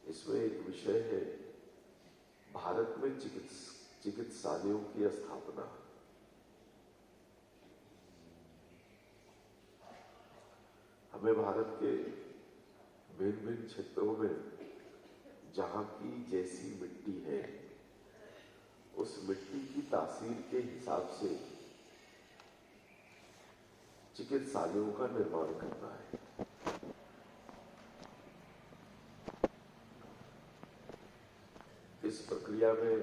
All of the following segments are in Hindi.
इसमें एक विषय है भारत में चिकित्सालयों की स्थापना। हमें भारत के भिन्न भिन्न क्षेत्रों में जहां की जैसी मिट्टी है, उस मिट्टी की तासीर के हिसाब से चिकित्सालयों का निर्माण करना है। इस प्रक्रिया में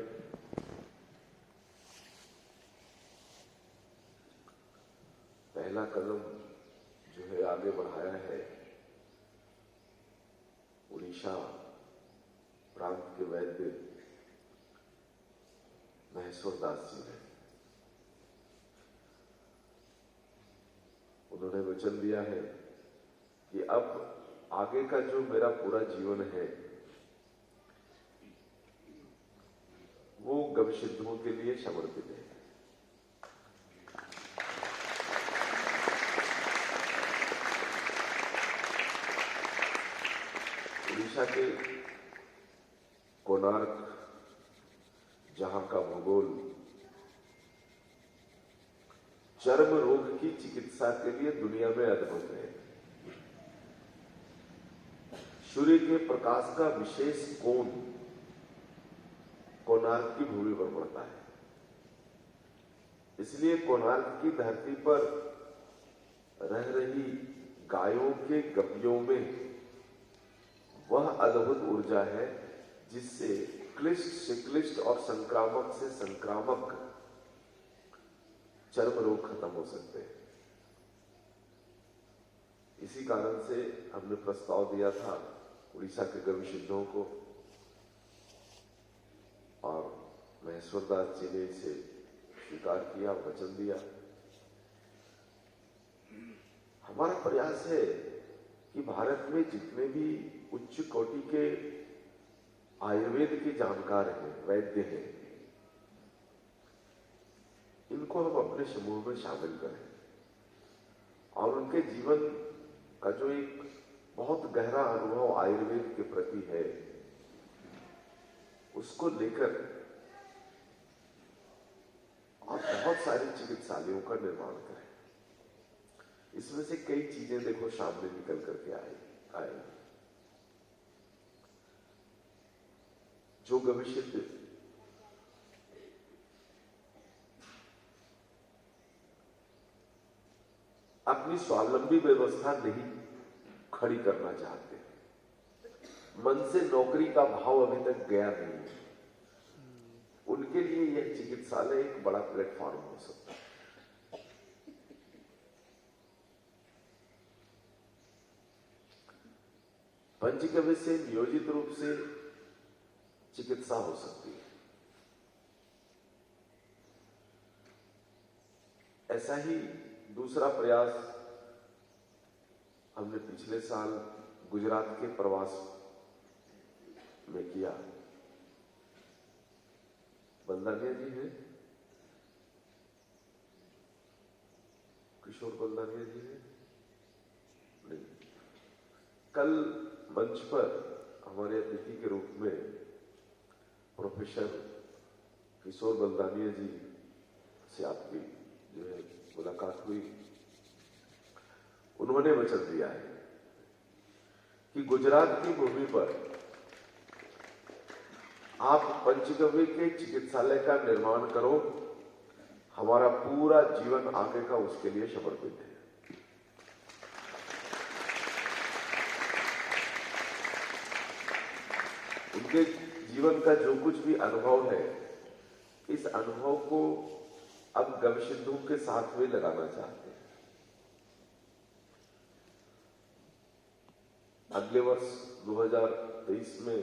पहला कदम जो है आगे बढ़ाया है उड़ीसा प्रांत के वैद्य महेश्वर दास जी ने। उन्होंने वचन दिया है कि अब आगे का जो मेरा पूरा जीवन है वो गविसिद्धों के लिए समर्पित है। उड़ीसा के कोणार्क, जहां का भूगोल चर्म रोग की चिकित्सा के लिए दुनिया में अद्भुत है। सूर्य के प्रकाश का विशेष कोण कोणार्क की भूमि पर पड़ता है, इसलिए कोणार्क की धरती पर रह रही गायों के गपियों में वह अद्भुत ऊर्जा है जिससे क्लिष्ट से क्लिष्ट और संक्रामक से संक्रामक चर्म रोग खत्म हो सकते हैं। इसी कारण से हमने प्रस्ताव दिया था उड़ीसा के गविसिद्धों को, और महेश्वर दास जी ने इसे स्वीकार किया, वचन दिया। हमारा प्रयास है कि भारत में जितने भी उच्च कोटि के आयुर्वेद के जानकार हैं, वैद्य हैं, इनको हम अपने समूह में शामिल करें और उनके जीवन का जो एक बहुत गहरा अनुभव आयुर्वेद के प्रति है उसको लेकर और बहुत सारे चिकित्सालयों का निर्माण करें। इसमें से कई चीजें देखो सामने निकल करके आए। जो गविसिद्ध अपनी स्वावलंबी व्यवस्था नहीं खड़ी करना चाहते, मन से नौकरी का भाव अभी तक गया नहीं, उनके लिए यह चिकित्सालय एक बड़ा प्लेटफॉर्म हो सकता है। पंचगव्य से नियोजित रूप से चिकित्सा हो सकती है। ऐसा ही दूसरा प्रयास हमने पिछले साल गुजरात के प्रवास में किया। बलदानिया जी हैं, किशोर बलदानिया जी हैं नहीं। कल मंच पर हमारे अतिथि के रूप में प्रोफेसर किशोर बलदानिया जी से आपकी जो है मुलाकात हुई। उन्होंने वचन दिया है कि गुजरात की भूमि पर आप पंचगव्य के चिकित्सालय का निर्माण करो, हमारा पूरा जीवन आगे का उसके लिए समर्पित है। उनके जीवन का जो कुछ भी अनुभव है, इस अनुभव को अब गविसिद्धों के साथ में लगाना चाहते हैं। अगले वर्ष 2023 में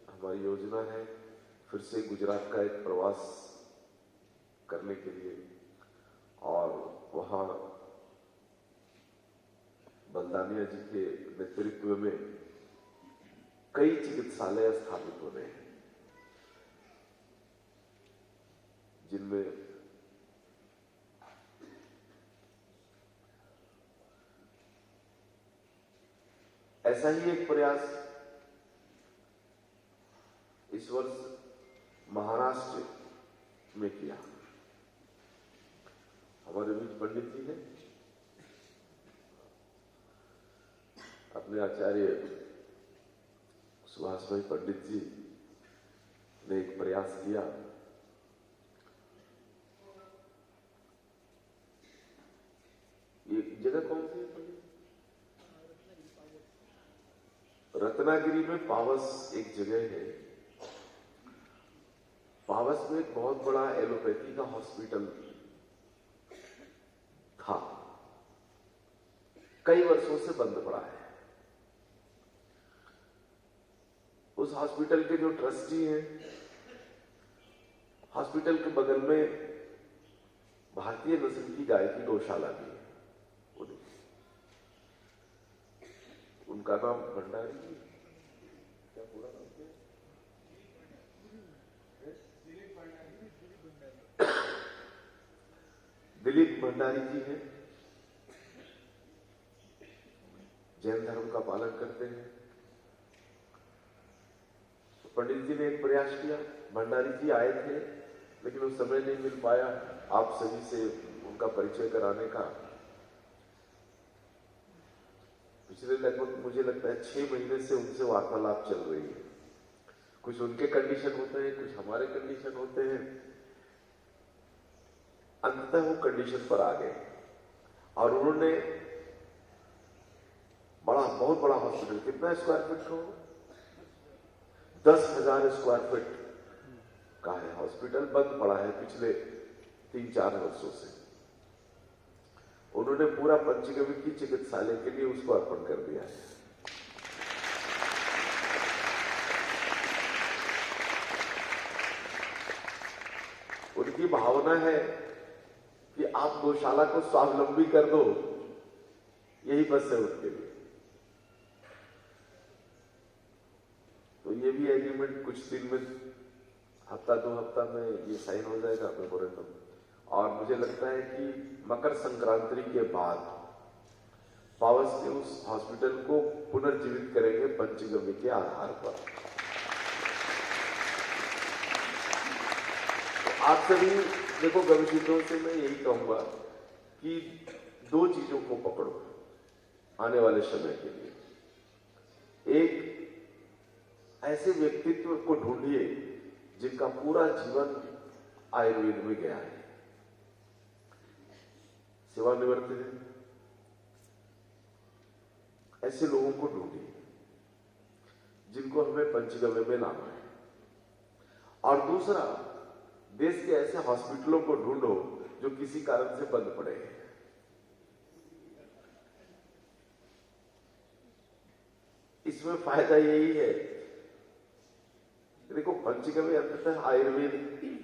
हमारी योजना है फिर से गुजरात का एक प्रवास करने के लिए, और वहां बलदानिया जी के नेतृत्व में कई चिकित्सालय स्थापित हो रहे हैं, जिनमें ऐसा ही एक प्रयास वर्ष महाराष्ट्र में किया। हमारे बीच पंडित जी ने अपने आचार्य सुभाष भाई पंडित जी ने एक प्रयास किया। ये जगह कौन सी है पंडित? रत्नागिरी में पावस एक जगह है। पावस में एक बहुत बड़ा एलोपैथी का हॉस्पिटल था, कई वर्षों से बंद पड़ा है। उस हॉस्पिटल के जो ट्रस्टी हैं, हॉस्पिटल के बगल में भारतीय नस्ल की गाय की गौशाला भी है। उनका नाम भंडारी जी, क्या पूरा नाम है? दिलीप भंडारी जी हैं। जैन धर्म का पालन करते हैं। तो पंडित जी ने एक प्रयास किया। भंडारी जी आए थे, लेकिन उस समय नहीं मिल पाया आप सभी से उनका परिचय कराने का। पिछले लगभग मुझे लगता है 6 महीने से उनसे वार्तालाप चल रही है। कुछ उनके कंडीशन होते हैं, कुछ हमारे कंडीशन होते हैं। अंततः वो कंडीशन पर आ गए और उन्होंने बहुत बड़ा हॉस्पिटल, कितना स्क्वायर फीट का होगा? 10,000 स्क्वायर फीट का है हॉस्पिटल, बंद पड़ा है पिछले 3-4 वर्षों से। उन्होंने पूरा पंचगवी की चिकित्सालय के लिए उसको अर्पण कर दिया है। उनकी भावना है कि आप गौशाला को स्वावलंबी कर दो, यही बस है उनके लिए। तो ये भी एग्रीमेंट कुछ दिन में, हफ्ता 2 हफ्ता में ये साइन हो जाएगा मेमोरेंडम। और मुझे लगता है कि मकर संक्रांति के बाद पावस के उस हॉस्पिटल को पुनर्जीवित करेंगे पंचगव्य के आधार पर। तो आप सभी देखो, गविशीतों से मैं यही कहूंगा कि 2 चीजों को पकड़ो आने वाले समय के लिए। एक, ऐसे व्यक्तित्व को ढूंढिए जिनका पूरा जीवन आयुर्वेद में गया है, सेवानिवृत्त है। ऐसे लोगों को ढूंढिए जिनको हमें पंचगव्य में लाना है। और दूसरा, देश के ऐसे हॉस्पिटलों को ढूंढो जो किसी कारण से बंद पड़े हैं। इसमें फायदा यही है, देखो पंचगव्य अंततः आयुर्वेद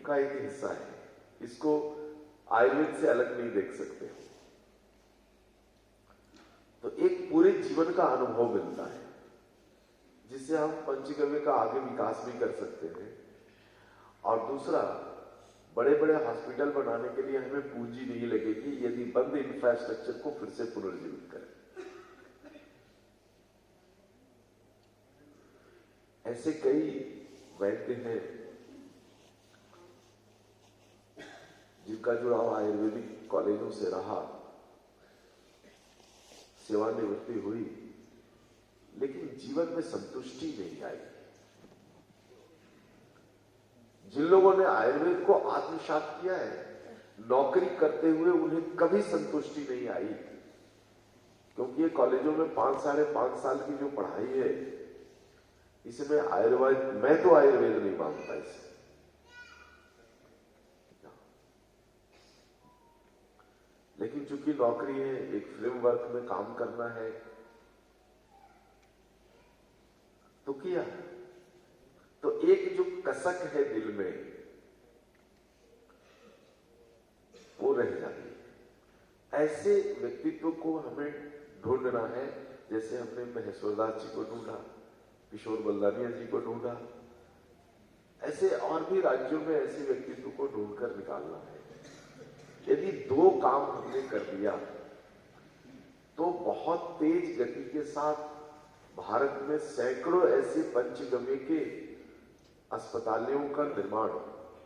का एक हिस्सा है, इसको आयुर्वेद से अलग नहीं देख सकते। तो एक पूरे जीवन का अनुभव मिलता है जिससे हम पंचगव्य का आगे विकास भी कर सकते हैं। और दूसरा, बड़े बड़े हॉस्पिटल बनाने के लिए हमें पूंजी नहीं लगेगी यदि बंद इंफ्रास्ट्रक्चर को फिर से पुनर्जीवित करें। ऐसे कई वैद्य हैं जिनका जुड़ाव आयुर्वेदिक कॉलेजों से रहा, सेवानिवृत्ति हुई, लेकिन जीवन में संतुष्टि नहीं आई। जिन लोगों ने आयुर्वेद को आत्मसात किया है, नौकरी करते हुए उन्हें कभी संतुष्टि नहीं आई, क्योंकि ये कॉलेजों में 5-5.5 साल की जो पढ़ाई है, इसमें आयुर्वेद, मैं तो आयुर्वेद नहीं मानता इसे। लेकिन चूंकि नौकरी है, एक फ्रेमवर्क में काम करना है, तो किया। तो एक जो कसक है दिल में, वो रह जाती है। ऐसे व्यक्तित्व को हमें ढूंढना है, जैसे हमने महेश्वरदास जी को ढूंढा, किशोर बलदानिया जी को ढूंढा। ऐसे और भी राज्यों में ऐसे व्यक्तित्व को ढूंढकर निकालना है। यदि 2 काम हमने कर दिया तो बहुत तेज गति के साथ भारत में सैकड़ों ऐसे पंचगव्य के अस्पतालों का निर्माण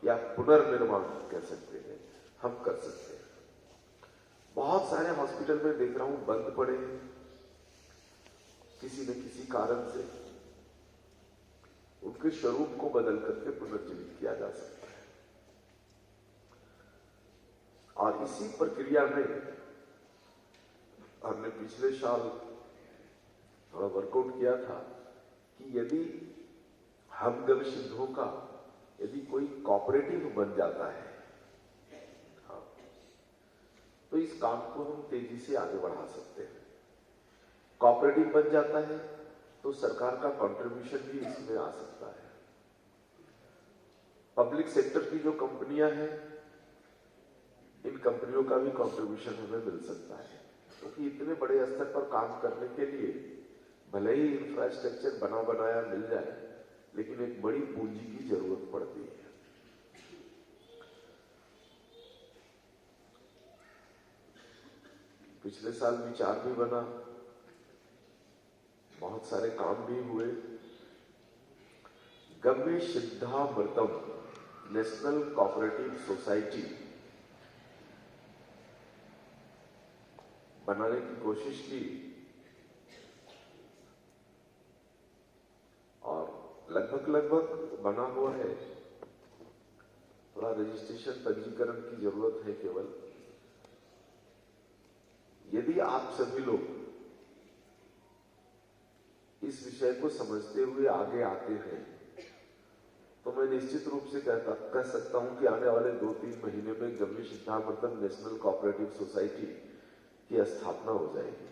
या पुनर्निर्माण कह सकते हैं, हम कर सकते हैं। बहुत सारे हॉस्पिटल में देख रहा हूं बंद पड़े हैं, किसी न किसी कारण से उनके स्वरूप को बदल करके पुनर्जीवित किया जा सकता है। और इसी प्रक्रिया में हमने पिछले साल थोड़ा वर्कआउट किया था कि यदि हम गविसिद्धों का यदि कोई कोऑपरेटिव बन जाता है, हाँ, तो इस काम को हम तेजी से आगे बढ़ा सकते हैं। कोऑपरेटिव बन जाता है तो सरकार का कंट्रीब्यूशन भी इसमें आ सकता है। पब्लिक सेक्टर की जो कंपनियां हैं, इन कंपनियों का भी कंट्रीब्यूशन हमें मिल सकता है, क्योंकि इतने बड़े स्तर पर काम करने के लिए भले ही इंफ्रास्ट्रक्चर बना बनाया मिल जाए, लेकिन एक बड़ी पूंजी की जरूरत पड़ती है। पिछले साल विचार भी बना, बहुत सारे काम भी हुए। गव्यसिद्धामृतम नेशनल कोऑपरेटिव सोसाइटी बनाने की कोशिश की और लगभग बना हुआ है। थोड़ा रजिस्ट्रेशन पंजीकरण की जरूरत है केवल। यदि आप सभी लोग इस विषय को समझते हुए आगे आते हैं तो मैं निश्चित रूप से कह सकता हूं कि आने वाले 2-3 महीने में गव्यसिद्धामृतम नेशनल कोऑपरेटिव सोसाइटी की स्थापना हो जाएगी।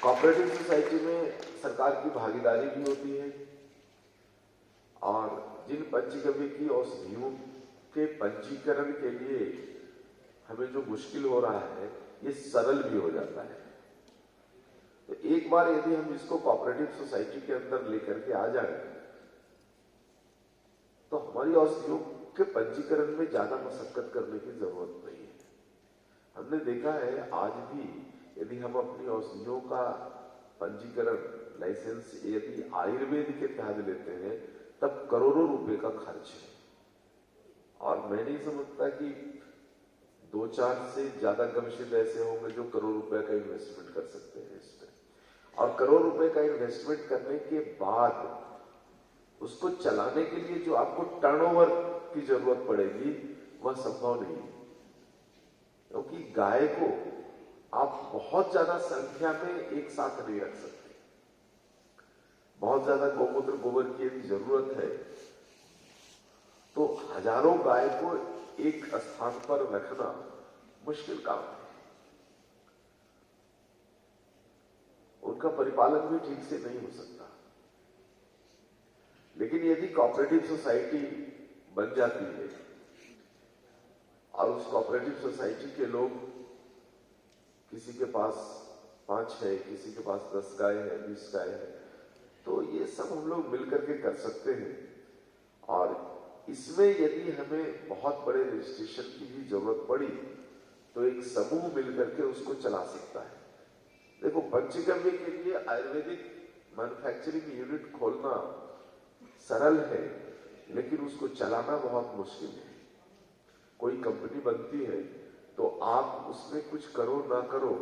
कोऑपरेटिव सोसाइटी में सरकार की भागीदारी भी होती है और जिन पंचगव्य की औषधियों के पंजीकरण के लिए हमें जो मुश्किल हो रहा है, ये सरल भी हो जाता है। तो एक बार यदि हम इसको कोऑपरेटिव सोसाइटी के अंदर लेकर के आ जाए तो हमारी औषधियों के पंजीकरण में ज्यादा मशक्कत करने की जरूरत नहीं है। हमने देखा है आज भी यदि हम अपनी औषधियों का पंजीकरण लाइसेंस यदि आयुर्वेद के तहत लेते हैं तब करोड़ों रुपए का खर्च है। और मैं नहीं समझता कि 2-4 से ज्यादा गविसिद्ध ऐसे होंगे जो करोड़ रुपए का इन्वेस्टमेंट कर सकते हैं इसमें। और करोड़ रुपए का इन्वेस्टमेंट करने के बाद उसको चलाने के लिए जो आपको टर्नओवर की जरूरत पड़ेगी वह संभव नहीं है, क्योंकि गाय को आप बहुत ज्यादा संख्या में एक साथ नहीं रख सकते। बहुत ज्यादा गौमूत्र गोबर की यदि जरूरत है तो हजारों गाय को एक स्थान पर रखना मुश्किल काम है। उनका परिपालन भी ठीक से नहीं हो सकता। लेकिन यदि कोऑपरेटिव सोसाइटी बन जाती है और उस कोऑपरेटिव सोसाइटी के लोग, किसी के पास 5 है, किसी के पास 10 गाय है, 20 गाय है, तो ये सब हम लोग मिलकर के कर सकते हैं। और इसमें यदि हमें बहुत बड़े रजिस्ट्रेशन की भी जरूरत पड़ी तो एक समूह मिलकर के उसको चला सकता है। देखो, पंचगव्य के लिए आयुर्वेदिक मैन्युफैक्चरिंग यूनिट खोलना सरल है, लेकिन उसको चलाना बहुत मुश्किल है। कोई कंपनी बनती है तो आप उसमें कुछ करो ना करो,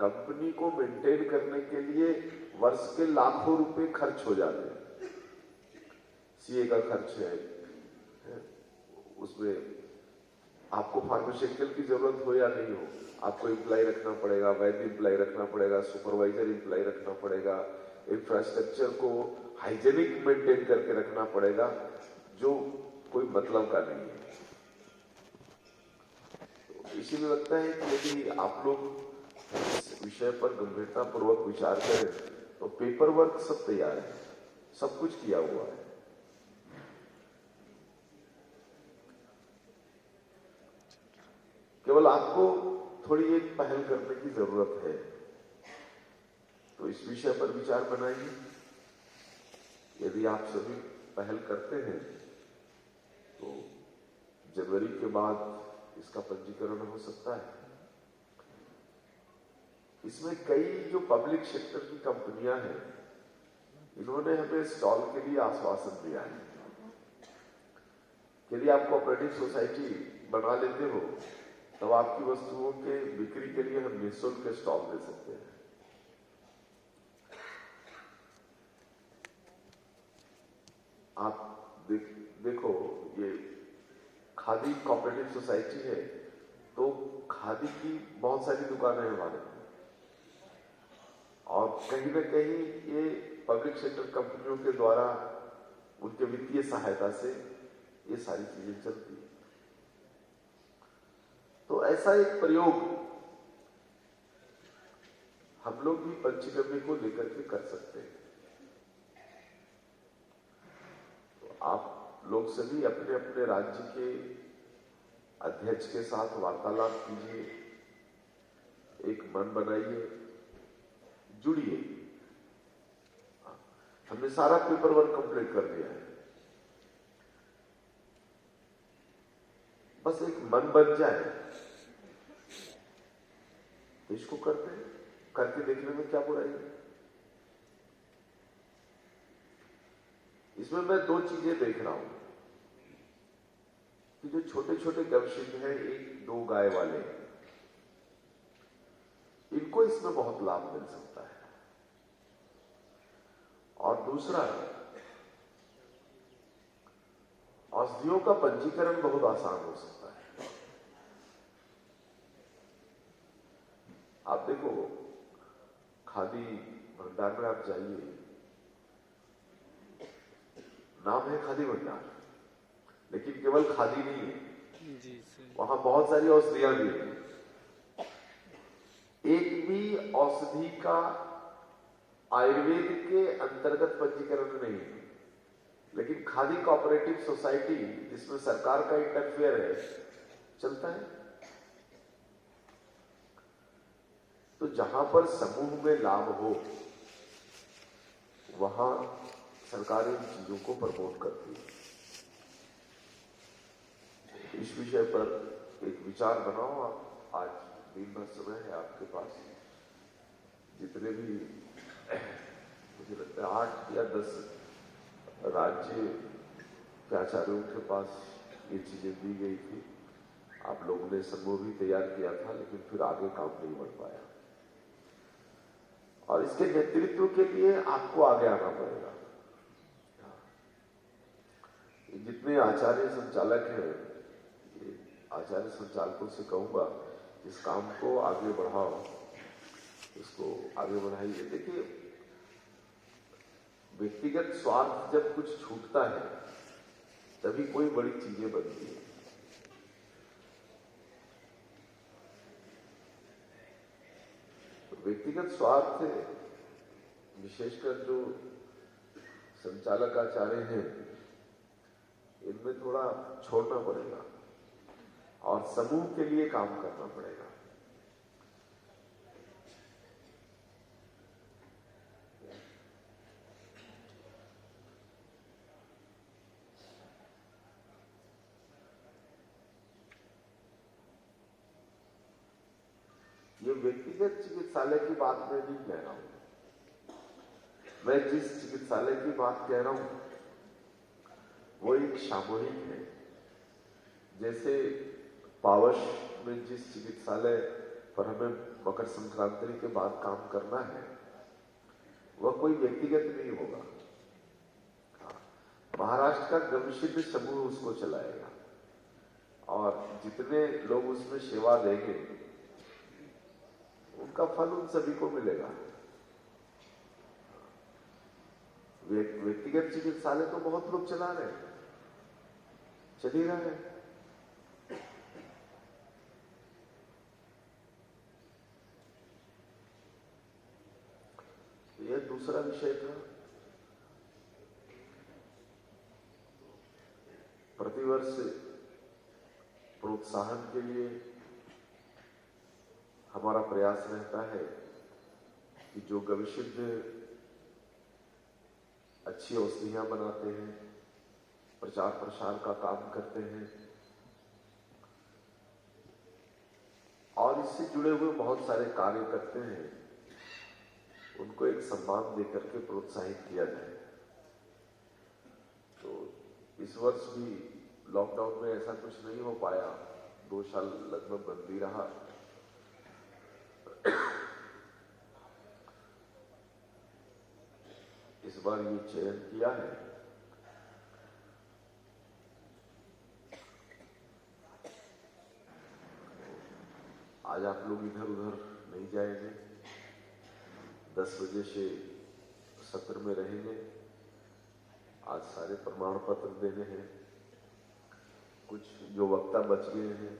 कंपनी को मेंटेन करने के लिए वर्ष के लाखों रुपए खर्च हो जाते हैं। सीए का खर्च है, उसमें आपको फार्मास्यूटिकल की जरूरत हो या नहीं हो, आपको एम्प्लॉय रखना पड़ेगा, वैद्य एम्प्लॉय रखना पड़ेगा, सुपरवाइजर एम्प्लॉय रखना पड़ेगा, इंफ्रास्ट्रक्चर को हाइजेनिक मेंटेन करके रखना पड़ेगा, जो कोई मतलब का नहीं है। तो इसीलिए लगता है कि यदि आप लोग इस विषय पर गंभीरता पूर्वक विचार करें तो पेपर वर्क सब तैयार है, सब कुछ किया हुआ है। केवल आपको थोड़ी एक पहल करने की जरूरत है। तो इस विषय पर विचार बनाइए। यदि आप सभी पहल करते हैं तो जनवरी के बाद इसका पंजीकरण हो सकता है। इसमें कई जो पब्लिक सेक्टर की कंपनियां हैं इन्होंने हमें स्टॉल के लिए आश्वासन दिया है कि यदि आप कोऑपरेटिव सोसाइटी बना लेते हो तो आपकी वस्तुओं के बिक्री के लिए हम निःशुल्क स्टॉल दे सकते हैं। आप देखो, ये खादी कोऑपरेटिव सोसाइटी है तो खादी की बहुत सारी दुकानें हैं हमारे, और कहीं ना कहीं ये पब्लिक सेक्टर कंपनियों के द्वारा उनके वित्तीय सहायता से ये सारी चीजें चलती है। तो ऐसा एक प्रयोग हम लोग भी पंचगव्य को लेकर के कर सकते हैं। तो आप लोग सभी अपने अपने राज्य के अध्यक्ष के साथ वार्तालाप कीजिए, एक मन बनाइए, जुड़िए। हमने सारा पेपर वर्क कंप्लीट कर दिया है, बस एक मन बन जाए तो इसको करके देखने में क्या बुराई है। इसमें मैं दो चीजें देख रहा हूं कि जो छोटे छोटे गवशिप हैं, एक दो गाय वाले, इनको इसमें बहुत लाभ मिल सकता है। और दूसरा, औषधियों का पंजीकरण बहुत आसान हो सकता है। आप देखो, खादी भंडार में आप जाइए, नाम है खादी भंडार, लेकिन केवल खादी नहीं है जी, वहां बहुत सारी औषधियां भी हैं। एक भी औषधि का आयुर्वेद के अंतर्गत पंजीकरण नहीं है, लेकिन खादी कोऑपरेटिव सोसाइटी जिसमें सरकार का इंटरफेयर है, चलता है। तो जहां पर समूह में लाभ हो वहां सरकार इन चीजों को प्रमोट करती है। इस विषय पर एक विचार बनाओ आप। आज दिन भर समय है आपके पास, जितने भी मुझे लगता है 8 या 10 राज्य के आचार्यों के पास ये चीजें दी गई थी। आप लोगों ने समूह भी तैयार किया था, लेकिन फिर आगे काम नहीं बढ़ पाया, और इसके नेतृत्व के लिए आपको आगे आना पड़ेगा। जितने आचार्य संचालक हैं, आचार्य संचालकों से कहूंगा इस काम को आगे बढ़ाओ, इसको आगे बढ़ाइए। देखिए, व्यक्तिगत स्वार्थ जब कुछ छूटता है तभी कोई बड़ी चीजें बनती है। तो व्यक्तिगत स्वार्थ, विशेषकर जो संचालक आचार्य हैं, इनमें थोड़ा छोड़ना पड़ेगा और समूह के लिए काम करना पड़ेगा। ये व्यक्तिगत चिकित्सालय की बात मैं नहीं कह रहा हूं। मैं जिस चिकित्सालय की बात कह रहा हूं वो एक सामूहिक है। जैसे पावश में जिस चिकित्सालय पर हमें मकर संक्रांति के बाद काम करना है, वह कोई व्यक्तिगत नहीं होगा। महाराष्ट्र का गमसिद्ध समूह उसको चलाएगा, और जितने लोग उसमें सेवा देंगे उनका फल उन सभी को मिलेगा। व्यक्तिगत चिकित्सालय तो बहुत लोग चला रहे हैं, चल ही रहा है। यह दूसरा विषय था। प्रतिवर्ष प्रोत्साहन के लिए हमारा प्रयास रहता है कि जो गविसिद्ध अच्छी औषधियां बनाते हैं, प्रचार प्रसार का काम करते हैं, और इससे जुड़े हुए बहुत सारे कार्य करते हैं, उनको एक सम्मान देकर के प्रोत्साहित किया जाए। तो इस वर्ष भी लॉकडाउन में ऐसा कुछ नहीं हो पाया, 2 साल लगभग बंद ही रहा। इस बार ये चयन किया है आज आप लोग इधर उधर नहीं जाएंगे, 10 बजे से सत्र में रहेंगे। आज सारे प्रमाण पत्र देने हैं, कुछ जो वक्ता बच गए हैं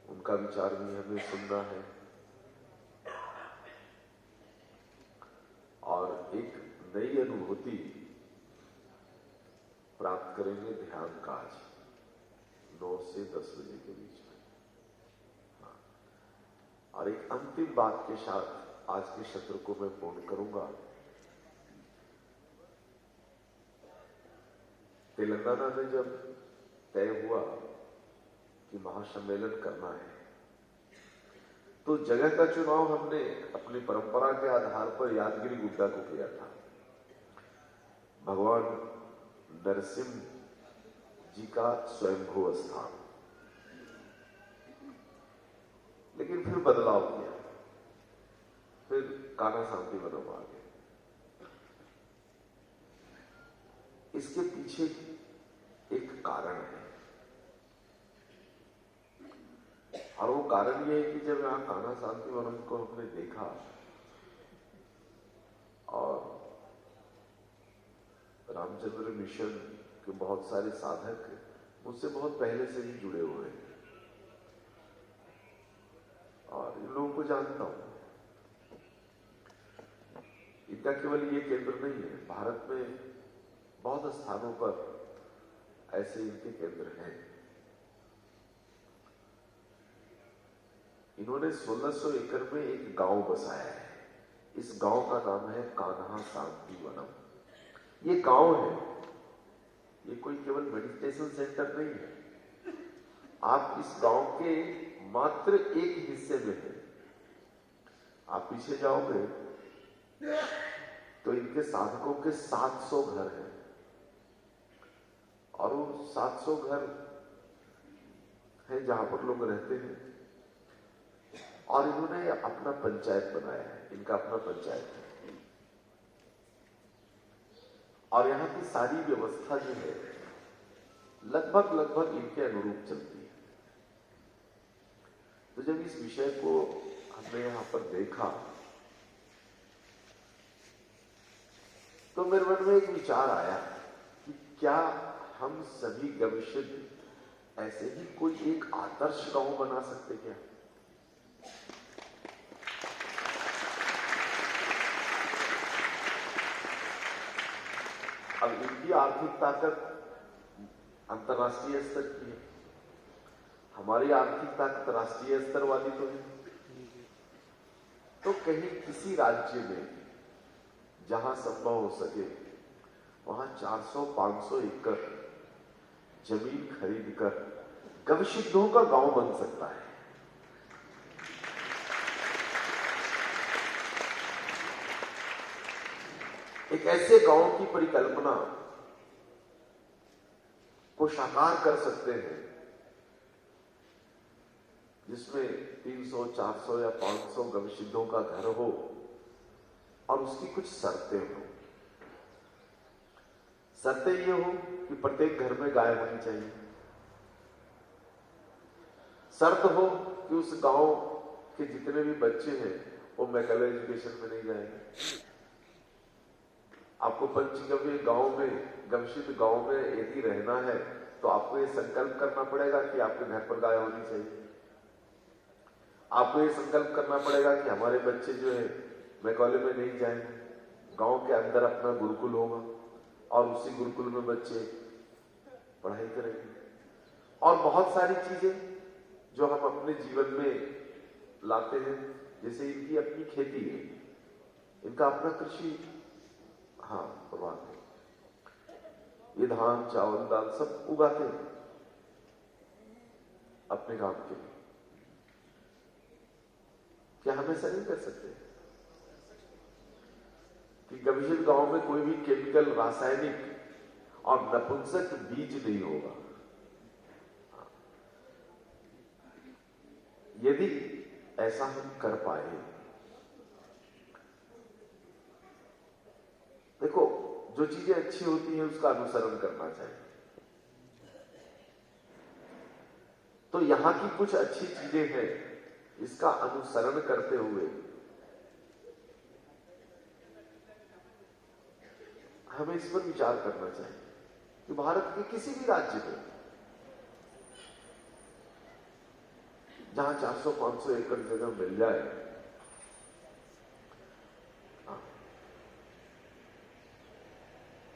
उनका विचार भी हमें सुनना है और एक नई अनुभूति प्राप्त करेंगे ध्यान का आज 9 से 10 बजे के बीच में। और एक अंतिम बात के साथ आज के सत्र को मैं पूर्ण करूंगा। तेलंगाना में जब तय हुआ कि महासम्मेलन करना है तो जगह का चुनाव हमने अपनी परंपरा के आधार पर यादगिरी गुड्डा को किया था। भगवान नरसिंह जी का स्वयंभू स्थान, लेकिन फिर बदलाव किया, फिर कान्हा शांति वनम आ गए। इसके पीछे एक कारण है और वो कारण ये है कि जब यहां कान्हा शांति वनम को हमने देखा और रामचंद्र मिशन के बहुत सारे साधक मुझसे बहुत पहले से ही जुड़े हुए हैं और इन लोगों को जानता हूं। इतना केवल ये केंद्र नहीं है, भारत में बहुत स्थानों पर ऐसे इनके केंद्र हैं। इन्होंने 1600 एकड़ में एक गांव बसाया है। इस गांव का नाम है कान्हा शांति वनम। ये गांव है, ये कोई केवल मेडिटेशन सेंटर नहीं है। आप इस गांव के मात्र एक हिस्से में हैं। आप पीछे जाओगे तो इनके साधकों के 700 घर हैं और वो 700 घर हैं जहां पर लोग रहते हैं और इन्होंने अपना पंचायत बनाया है। इनका अपना पंचायत है और यहां की सारी व्यवस्था जो है लगभग इनके अनुरूप चलती है। तो जब इस विषय को हमने यहां पर देखा तो मेरे मन में एक विचार आया कि क्या हम सभी गविष्ठ ऐसे ही कोई एक आदर्श गांव बना सकते क्या? अब इनकी आर्थिक ताकत अंतर्राष्ट्रीय स्तर की है, हमारी आर्थिक ताकत राष्ट्रीय स्तर वाली तो है। तो कहीं किसी राज्य में जहां संभव हो सके वहां 400-500 एकड़ जमीन खरीदकर गविष्ठों का गांव बन सकता है। एक ऐसे गांव की परिकल्पना को साकार कर सकते हैं जिसमें 300, 400 या 500 गविष्ठों का घर हो और उसकी कुछ शर्तें हो। शर्तें ये हो कि प्रत्येक घर में गाय होनी चाहिए। शर्त हो कि उस गांव के जितने भी बच्चे हैं वो मैकल एजुकेशन में नहीं जाएंगे। आपको पंचगव्य गांव में, गविष्ठ गांव में यदि रहना है तो आपको ये संकल्प करना पड़ेगा कि आपके घर पर गाय होनी चाहिए। आपको ये संकल्प करना पड़ेगा कि हमारे बच्चे जो है मैकॉले में नहीं जाएंगे, गांव के अंदर अपना गुरुकुल होगा और उसी गुरुकुल में बच्चे पढ़ाई करेंगे। और बहुत सारी चीजें जो हम अपने जीवन में लाते हैं, जैसे इनकी अपनी खेती है, इनका अपना कृषि प्रभाव है, ये धान, चावल, दाल सब उगाते हैं अपने काम के लिए। क्या हम ऐसा नहीं कर सकते? कि कभी भी गांव में कोई भी केमिकल, रासायनिक और नपुंसक बीज नहीं होगा। यदि ऐसा हम कर पाए, देखो जो चीजें अच्छी होती हैं उसका अनुसरण करना चाहिए। तो यहां की कुछ अच्छी चीजें हैं, इसका अनुसरण करते हुए हमें इस पर विचार करना चाहिए कि भारत के किसी भी राज्य में जहां 400-500 एकड़ जगह मिल जाए,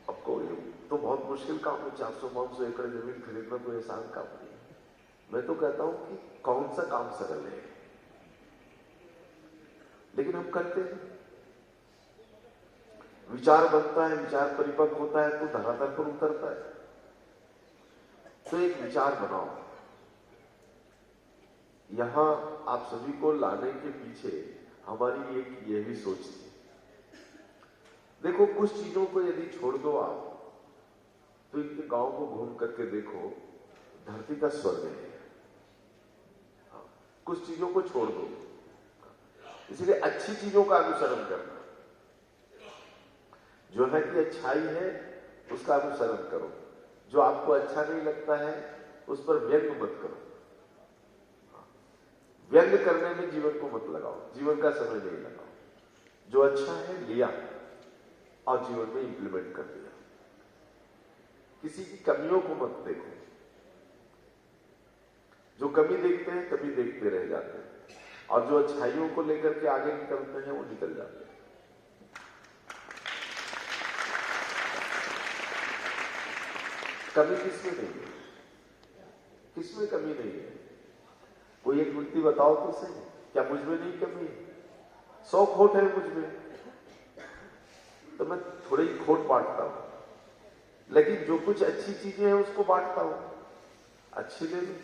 अब कोई तो बहुत मुश्किल काम है, 400-500 एकड़ जमीन खरीदना कोई आसान काम नहीं है। मैं तो कहता हूं कि कौन सा काम सरल है, लेकिन हम करते हैं। विचार बनता है, विचार परिपक्व होता है तो धरातल पर उतरता है। तो एक विचार बनाओ, यहां आप सभी को लाने के पीछे हमारी एक यह भी सोच थी। देखो कुछ चीजों को यदि छोड़ दो आप, तो इनके गांव को घूम करके देखो, धरती का स्वर्ग है। कुछ चीजों को छोड़ दो, इसलिए अच्छी चीजों का अनुसरण करना, जो है कि अच्छाई है उसका अनुसरण करो। जो आपको अच्छा नहीं लगता है उस पर व्यंग मत करो। व्यंग करने में जीवन को मत लगाओ, जीवन का समय नहीं लगाओ। जो अच्छा है लिया और जीवन में इंप्लीमेंट कर दिया। किसी की कमियों को मत देखो। जो कमी देखते हैं कभी देखते रह जाते हैं, और जो अच्छाइयों को लेकर के आगे निकलते हैं वो निकल जाते हैं। कमी किसमें नहीं है? किसमें कमी नहीं है? कोई एक व्यक्ति बताओ तो सही, क्या मुझ में नहीं कमी है? 100 खोट है मुझ में, तो मैं थोड़ी खोट बांटता हूं, लेकिन जो कुछ अच्छी चीजें हैं उसको बांटता हूं। अच्छी ले लो,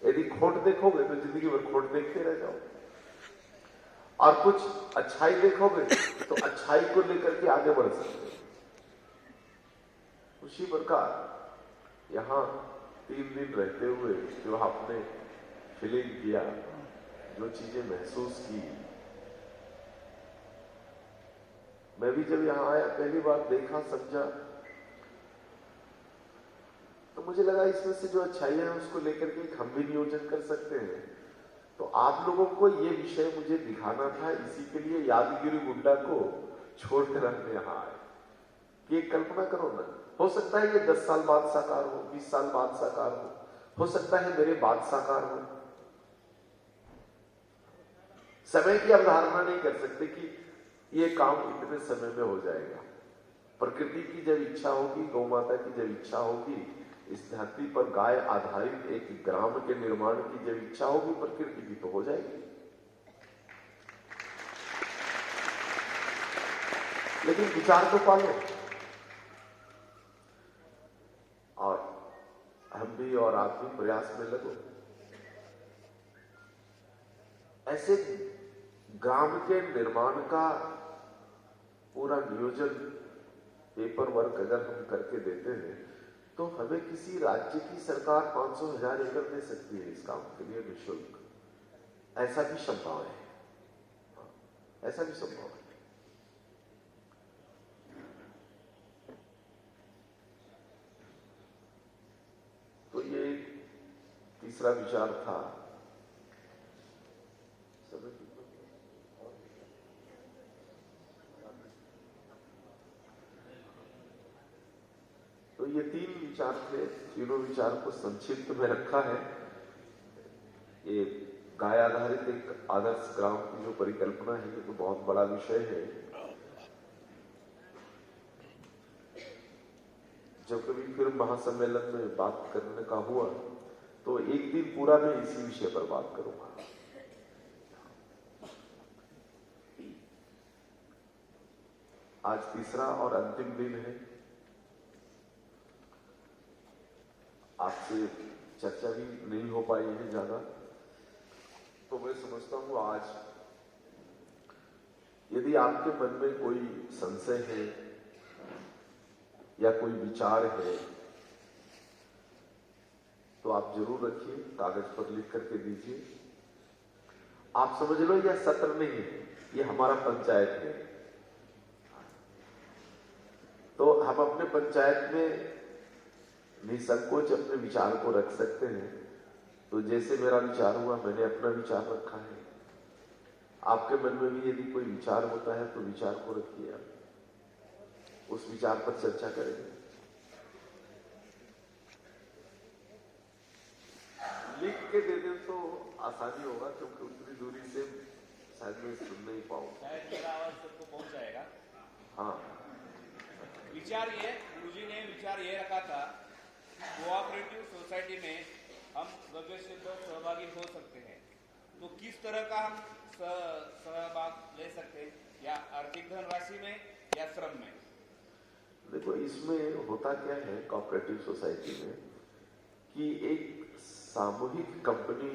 यदि खोट देखोगे तो जिंदगी भर खोट देखते रह जाओ, और कुछ अच्छाई देखोगे तो अच्छाई को लेकर के आगे बढ़ सकते हो। उसी प्रकार यहां 3 दिन रहते हुए जो आपने फीलिंग किया, जो चीजें महसूस की, मैं भी जब यहां आया पहली बार देखा समझा, तो मुझे लगा इसमें से जो अच्छाइयां हैं उसको लेकर के हम भी नियोजन कर सकते हैं। तो आप लोगों को ये विषय मुझे दिखाना था, इसी के लिए यादगिरी गुड्डा को छोड़कर हमने यहां आए। कि कल्पना करो ना, हो सकता है ये 10 साल बाद साकार हो, 20 साल बाद साकार हो सकता है मेरे बाद साकार हो। समय की अवधारणा नहीं कर सकते कि ये काम इतने समय में हो जाएगा। प्रकृति की जब इच्छा होगी, गौ माता की जब इच्छा होगी, इस धरती पर गाय आधारित एक ग्राम के निर्माण की जब इच्छा होगी प्रकृति की, तो हो जाएगी। लेकिन विचार तो पालो, और हम भी और आप भी प्रयास में लगो। ऐसे ग्राम के निर्माण का पूरा नियोजन, पेपर वर्क अगर हम करके देते हैं तो हमें किसी राज्य की सरकार 500,000 एकड़ दे सकती है इस काम के लिए निःशुल्क। ऐसा भी संभव है, ऐसा भी संभव है। तो ये तीसरा विचार था। तो ये 3 विचार थे, तीनों विचार को संक्षिप्त में रखा है। ये गाय आधारित एक आदर्श ग्राम की जो परिकल्पना है, ये तो बहुत बड़ा विषय है। जब कभी फिर महासम्मेलन में बात करने का हुआ तो एक दिन पूरा मैं इसी विषय पर बात करूंगा। आज तीसरा और अंतिम दिन है। आपसे चर्चा भी नहीं हो पाई है ज्यादा, तो मैं समझता हूं आज यदि आपके मन में कोई संशय है या कोई विचार है तो आप जरूर रखिए, कागज पर लिख करके दीजिए। आप समझ लो यह सत्र नहीं है, ये हमारा पंचायत है। तो हम अपने पंचायत में निसंकोच अपने विचार को रख सकते हैं। तो जैसे मेरा विचार हुआ, मैंने अपना विचार रखा है। आपके मन में भी यदि कोई विचार होता है तो विचार को रखिए, आप उस विचार पर चर्चा करेंगे। लिख के दे दें तो आसानी होगा, क्योंकि उतनी दूरी से शायद मैं सुन नहीं पाऊँ, शायद मेरा आवाज सबको पहुंच जाएगा। हाँ, विचार ये गुरुजी ने विचार ये रखा था, कोऑपरेटिव सोसाइटी में हम गव्य सिद्ध सहभागी हो सकते हैं। तो किस तरह का हम सहभाग ले सकते हैं, या आर्थिक धनराशि में या श्रम में? देखो इसमें होता क्या है कोऑपरेटिव सोसाइटी में कि एक सामूहिक कंपनी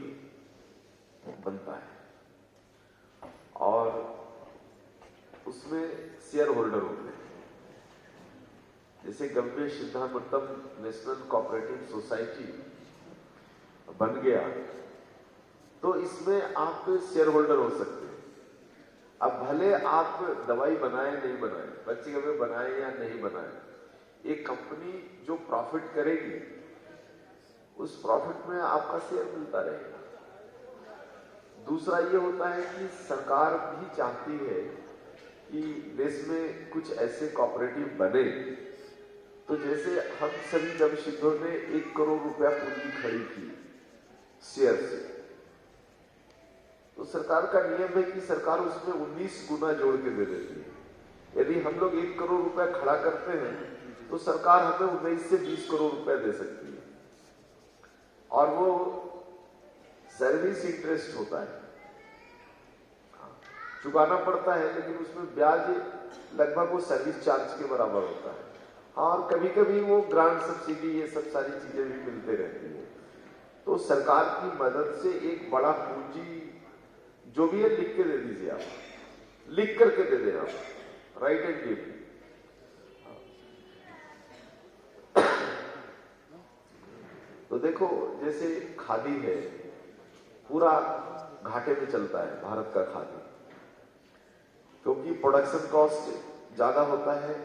बनता है और उसमें शेयर होल्डर होते हैं। जैसे गव्य सिद्धामृतम नेशनल कोऑपरेटिव सोसाइटी बन गया तो इसमें आप शेयर होल्डर हो सकते हैं। अब भले आप दवाई बनाए नहीं बनाए, पंचगव्य बनाए या नहीं बनाए, एक कंपनी जो प्रॉफिट करेगी उस प्रॉफिट में आपका शेयर मिलता रहेगा। दूसरा ये होता है कि सरकार भी चाहती है कि देश में कुछ ऐसे कोऑपरेटिव बने। तो जैसे हम सभी गव्यसिद्धों ने 1 करोड़ रुपया पूंजी खड़ी की शेयर से, तो सरकार का नियम है कि सरकार उसमें 19 गुना जोड़ के दे देती है। यदि हम लोग 1 करोड़ रुपया खड़ा करते हैं तो सरकार हमें 19 से 20 करोड़ रुपया दे सकती है, और वो सर्विस इंटरेस्ट होता है, चुकाना पड़ता है, लेकिन उसमें ब्याज लगभग वो सर्विस चार्ज के बराबर होता है। और कभी कभी वो ग्रांट सब्सिडी ये सब सारी चीजें भी मिलते रहती है। तो सरकार की मदद से एक बड़ा पूंजी जो भी है लिख के दे दीजिए, आप लिख करके दे दें, आप राइट एंड गिव। तो देखो जैसे खादी है, पूरा घाटे में चलता है भारत का खादी, क्योंकि प्रोडक्शन कॉस्ट ज्यादा होता है,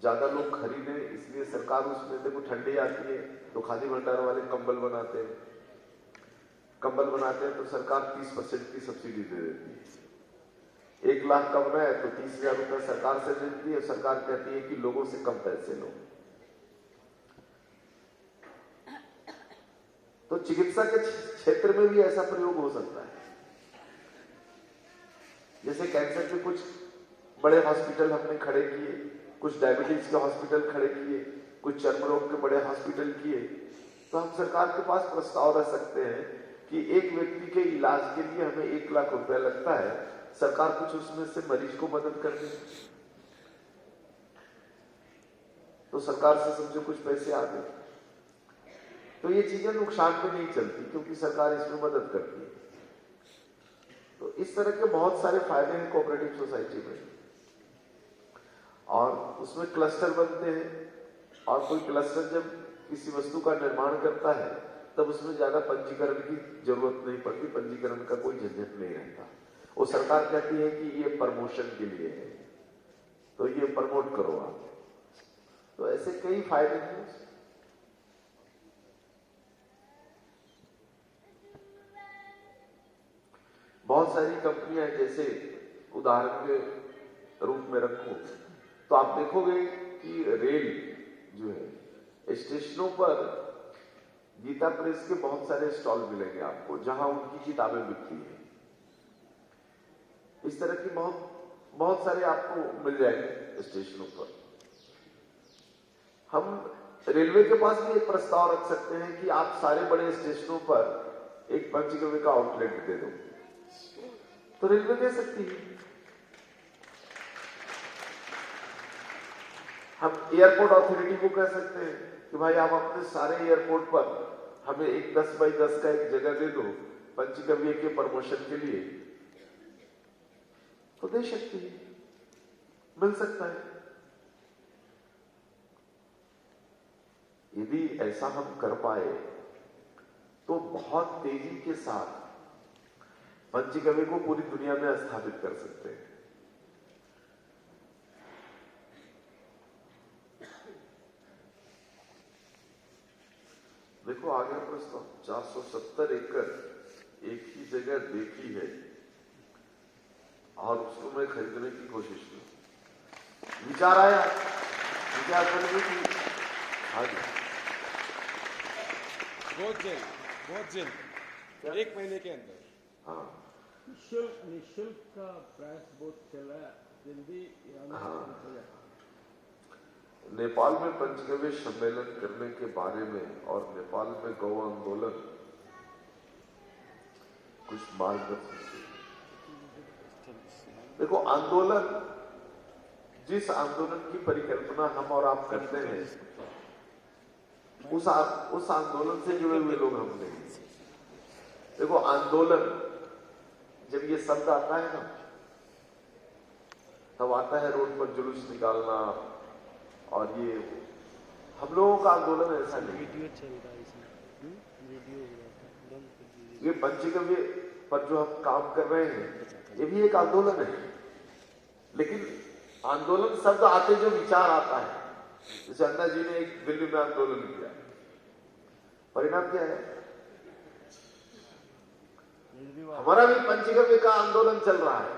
ज्यादा लोग खरीदे, इसलिए सरकार उसमें देखो ठंडी आती है तो खादी भंडार वाले कंबल बनाते हैं, तो सरकार 30% की सब्सिडी दे देती है। 1 लाख का बनाया तो 30,000 रुपया सरकार से देती है। सरकार कहती है कि लोगों से कम पैसे लो। तो चिकित्सा के क्षेत्र में भी ऐसा प्रयोग हो सकता है। जैसे कैंसर के कुछ बड़े हॉस्पिटल हमने खड़े किए, कुछ डायबिटीज के हॉस्पिटल खड़े किए, कुछ चर्म रोग के बड़े हॉस्पिटल किए, तो हम सरकार के पास प्रस्ताव रख सकते हैं कि एक व्यक्ति के इलाज के लिए हमें 1 लाख रुपया लगता है, सरकार कुछ उसमें से मरीज को मदद कर दे, तो सरकार से समझो कुछ पैसे आ गए। तो ये चीजें नुकसान में नहीं चलती, क्योंकि सरकार इसमें मदद करती है। तो इस तरह के बहुत सारे फायदे हैं कोऑपरेटिव सोसाइटी में, और उसमें क्लस्टर बनते हैं, और कोई क्लस्टर जब किसी वस्तु का निर्माण करता है तब उसमें ज्यादा पंजीकरण की जरूरत नहीं पड़ती, पंजीकरण का कोई झंझट नहीं रहता। वो सरकार कहती है कि ये प्रमोशन के लिए है, तो ये प्रमोट करो आप। तो ऐसे कई फायदे हैं। बहुत सारी कंपनियां, जैसे उदाहरण के रूप में रखूं तो आप देखोगे कि रेल जो है, स्टेशनों पर गीता प्रेस के बहुत सारे स्टॉल मिलेंगे आपको, जहां उनकी किताबें बिकती हैं। इस तरह की बहुत सारे आपको मिल जाएंगे स्टेशनों पर। हम रेलवे के पास भी एक प्रस्ताव रख सकते हैं कि आप सारे बड़े स्टेशनों पर एक पंचगव्य का आउटलेट दे दो, तो रेलवे दे सकती है। हम एयरपोर्ट अथॉरिटी को कह सकते हैं कि भाई आप अपने सारे एयरपोर्ट पर हमें एक 10 बाई 10 का एक जगह दे दो पंचगव्य के प्रमोशन के लिए। तो दे सकती है, मिल सकता है। यदि ऐसा हम कर पाए तो बहुत तेजी के साथ पंचगव्य को पूरी दुनिया में स्थापित कर सकते हैं। देखो आ गया प्रश्न, 470 एकड़ एक ही जगह देखी है और उसको मैं खरीदने की कोशिश की। विचार आया, विचार करने की। हाँ जी, बहुत जल्द 1 महीने के अंदर। हाँ निःशुल्क का प्राइस बहुत चल रहा है, जल्दी हो जाए। नेपाल में पंचगव्य सम्मेलन करने के बारे में और नेपाल में गौ आंदोलन कुछ मार्गदर्शन। देखो आंदोलन, जिस आंदोलन की परिकल्पना हम और आप करते हैं उस आंदोलन से जुड़े हुए लोग हम नहीं। देखो आंदोलन जब ये शब्द आता है ना, तब आता है रोड पर जुलूस निकालना, और ये हम लोगों का आंदोलन ऐसा नहीं। वीडियो चल रहा है इसमें, वीडियो हो रहा है। ये पंचगव्य पर जो हम काम कर रहे हैं ये भी एक आंदोलन है, लेकिन आंदोलन शब्द आते जो विचार आता है। जैसे अन्ना जी ने एक दिल्ली में आंदोलन किया, परिणाम क्या है? हमारा भी पंचगव्य का आंदोलन चल रहा है,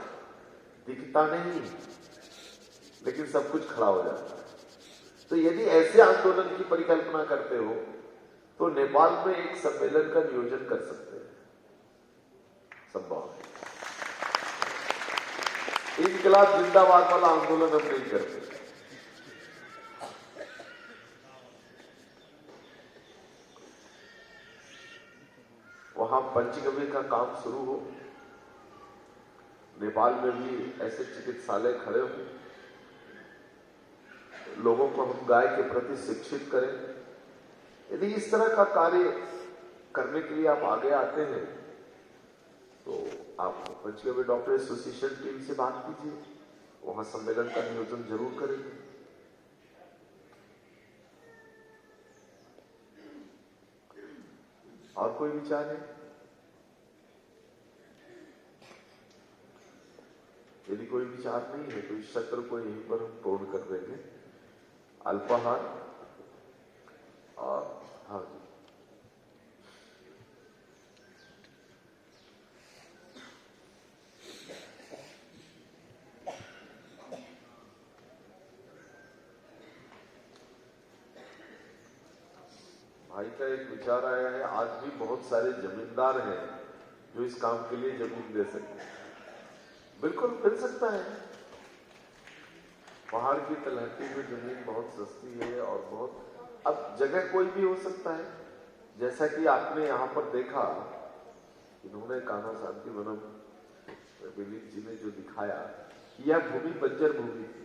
दिखता नहीं लेकिन सब कुछ खड़ा हो जाता है। तो यदि ऐसे आंदोलन की परिकल्पना करते हो तो नेपाल में एक सम्मेलन का नियोजन कर सकते हैं, संभव है। इनकलाब जिंदाबाद वाला आंदोलन हम नहीं करते। वहां पंचगव्य का काम शुरू हो, नेपाल में भी ऐसे चिकित्सालय खड़े हो, लोगों को हम गाय के प्रति शिक्षित करें। यदि इस तरह का कार्य करने के लिए आप आगे आते हैं तो आप पंचगव्य डॉक्टर एसोसिएशन टीम से बात कीजिए, वहां सम्मेलन का नियोजन जरूर करेंगे। और कोई विचार है? यदि कोई विचार नहीं है तो इस सत्र को यहीं पर हम पूर्ण कर देंगे। अल्पाहार और हाँ जी, भाई का एक विचार आया है, आज भी बहुत सारे जमींदार हैं जो इस काम के लिए जमीन दे सकते हैं। बिल्कुल मिल सकता है, पहाड़ की तलहटी में जमीन बहुत सस्ती है और बहुत, अब जगह कोई भी हो सकता है। जैसा कि आपने यहाँ पर देखा, इन्होंने कान्हा शांति वनम विनीत जी ने जो दिखाया, यह भूमि बंजर भूमि थी।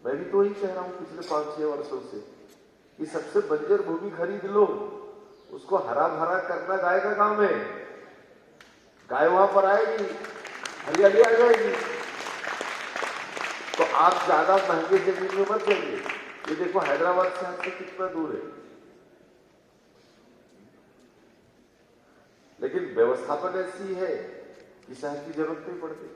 मैं भी तो वही कह रहा हूं पिछले 5-6 वर्षों से कि सबसे बंजर भूमि खरीद लो, उसको हरा भरा करना गाय का काम है। गाय वहां पर आएगी, हरियाली आ जाएगी, तो आप ज्यादा महंगे जमीन में मत जाइए। ये देखो हैदराबाद शहर से कितना दूर है, लेकिन व्यवस्थापन ऐसी है कि शहर की जरूरत नहीं पड़ती।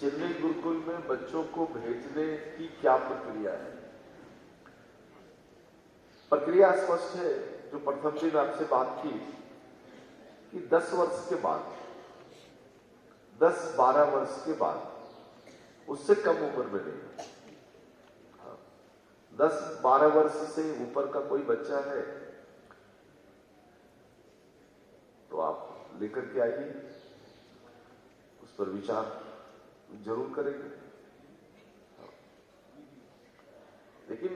चेन्नई गुरुकुल में बच्चों को भेजने की क्या प्रक्रिया है? प्रक्रिया स्पष्ट है, जो प्रथम दिन आपसे बात की कि 10 वर्ष के बाद, 10-12 वर्ष के बाद, उससे कम उम्र में नहीं, 10-12 वर्ष से ऊपर का कोई बच्चा है तो आप लेकर के आइए, उस पर विचार जरूर करेंगे। लेकिन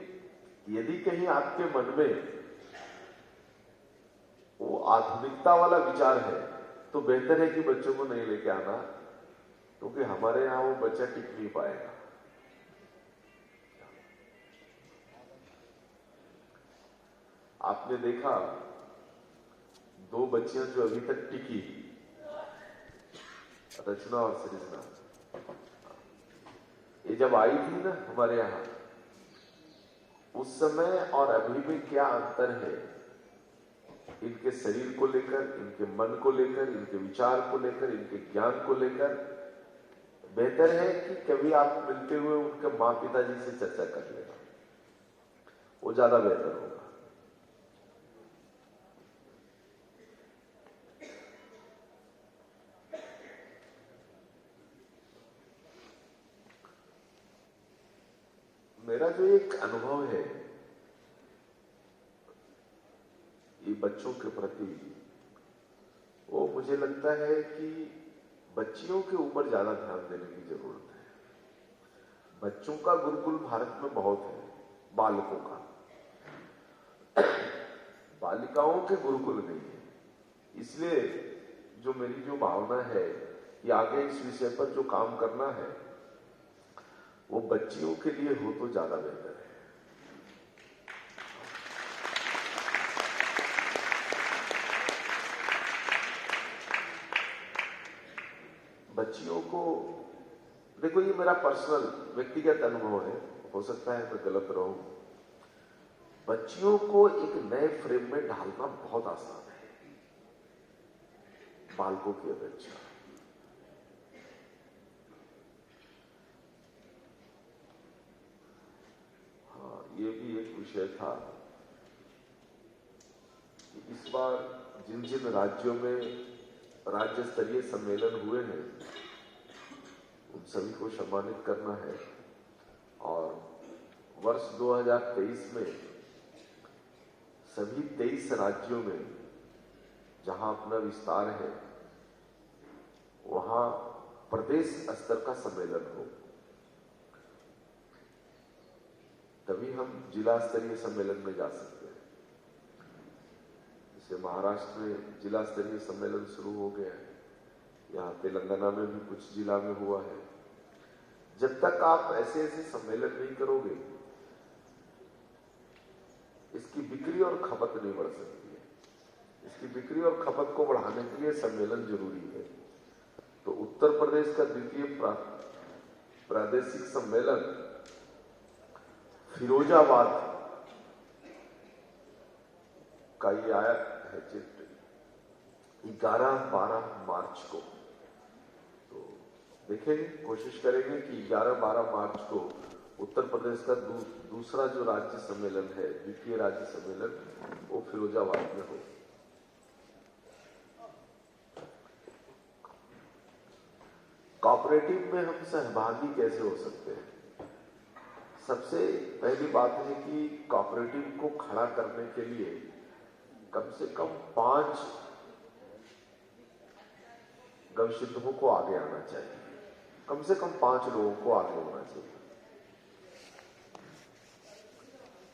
यदि कहीं आपके मन में वो आधुनिकता वाला विचार है तो बेहतर है कि बच्चों को नहीं लेके आना, क्योंकि हमारे यहां वो बच्चा टिक नहीं पाएगा। आपने देखा 2 बच्चियां जो अभी तक टिकी, रचना और सृजना, ये जब आई थी ना हमारे यहां, उस समय और अभी में क्या अंतर है, इनके शरीर को लेकर, इनके मन को लेकर, इनके विचार को लेकर, इनके ज्ञान को लेकर। बेहतर है कि कभी आप मिलते हुए उनके मां पिताजी से चर्चा कर लेना, वो ज्यादा बेहतर होगा। मेरा जो एक अनुभव है ये बच्चों के प्रति, वो मुझे लगता है कि बच्चियों के ऊपर ज्यादा ध्यान देने की जरूरत है। बच्चों का गुरुकुल भारत में बहुत है, बालकों का, बालिकाओं के गुरुकुल नहीं है। इसलिए जो मेरी जो भावना है कि आगे इस विषय पर जो काम करना है वो बच्चियों के लिए हो तो ज्यादा बेहतर है। बच्चियों को देखो, ये मेरा पर्सनल व्यक्तिगत अनुभव है, हो सकता है मैं गलत रहूं। बच्चियों को एक नए फ्रेम में ढालना बहुत आसान है बालकों की अपेक्षा। ये भी एक विषय था कि इस बार जिन जिन राज्यों में राज्य स्तरीय सम्मेलन हुए हैं उन सभी को सम्मानित करना है। और वर्ष 2023 में सभी 23 राज्यों में जहां अपना विस्तार है वहां प्रदेश स्तर का सम्मेलन हो, तभी हम जिला स्तरीय सम्मेलन में जा सकते हैं। जैसे महाराष्ट्र में जिला स्तरीय सम्मेलन शुरू हो गया है, यहाँ तेलंगाना में भी कुछ जिला में हुआ है। जब तक आप ऐसे ऐसे सम्मेलन नहीं करोगे, इसकी बिक्री और खपत नहीं बढ़ सकती है। इसकी बिक्री और खपत को बढ़ाने के लिए सम्मेलन जरूरी है। तो उत्तर प्रदेश का द्वितीय प्रादेशिक सम्मेलन फिरोजाबाद का ये आया है चित्र 11-12 मार्च को। तो देखेंगे, कोशिश करेंगे कि 11-12 मार्च को उत्तर प्रदेश का दूसरा जो राज्य सम्मेलन है, द्वितीय राज्य सम्मेलन, वो फिरोजाबाद में हो। कोऑपरेटिव में हम सहभागी कैसे हो सकते हैं? सबसे पहली बात है कि कोऑपरेटिव को खड़ा करने के लिए कम से कम 5 गविसिद्धों को आगे आना चाहिए। कम से कम 5 लोगों को आगे होना चाहिए।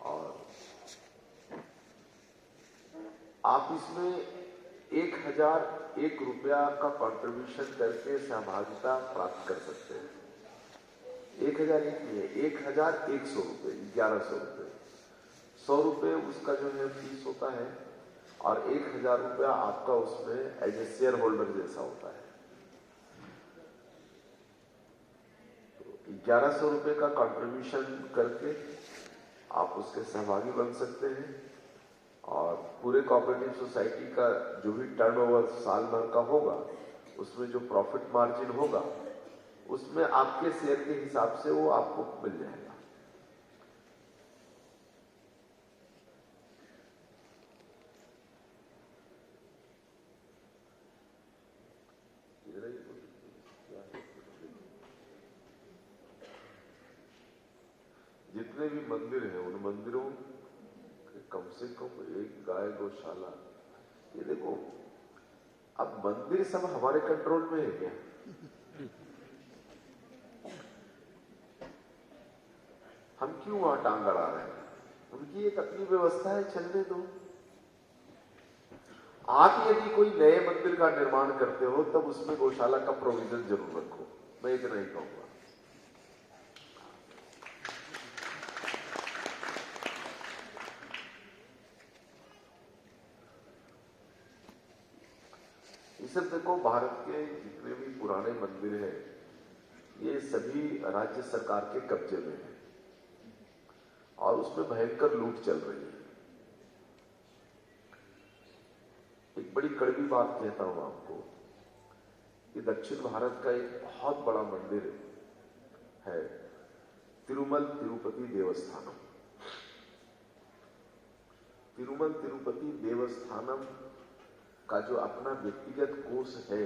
और आप इसमें 1001 रुपया का कंट्रीब्यूशन करके सहभागिता प्राप्त कर सकते हैं। 1001 नहीं है, 1100 रुपये, 1100 रुपये, 100 रुपये उसका जो है फीस होता है और 1000 रुपया आपका उसमें एज ए शेयर होल्डर जैसा होता है। तो 1100 रुपये का कंट्रीब्यूशन करके आप उसके सहभागी बन सकते हैं और पूरे कोऑपरेटिव सोसाइटी का जो भी टर्नओवर साल भर का होगा उसमें जो प्रॉफिट मार्जिन होगा उसमें आपके शेयर के हिसाब से वो आपको मिल जाएगा। जितने भी मंदिर हैं उन मंदिरों कम से कम एक गाय गौशाला। ये देखो, अब मंदिर सब हमारे कंट्रोल में है क्या? हम क्यों वहां टांग अड़ा रहे हैं? उनकी एक अपनी व्यवस्था है, चलने दो। आप यदि कोई नए मंदिर का निर्माण करते हो तब उसमें गौशाला का प्रोविजन जरूर रखो। मैं इतना ही कहूंगा। सिर्फ देखो, भारत के जितने भी पुराने मंदिर हैं ये सभी राज्य सरकार के कब्जे में है और उसमें भयंकर लूट चल रही है। एक बड़ी कड़वी बात कहता हूं आपको कि दक्षिण भारत का एक बहुत बड़ा मंदिर है, तिरुमल तिरुपति देवस्थानम। तिरुमल तिरुपति देवस्थानम का जो अपना व्यक्तिगत कोष है,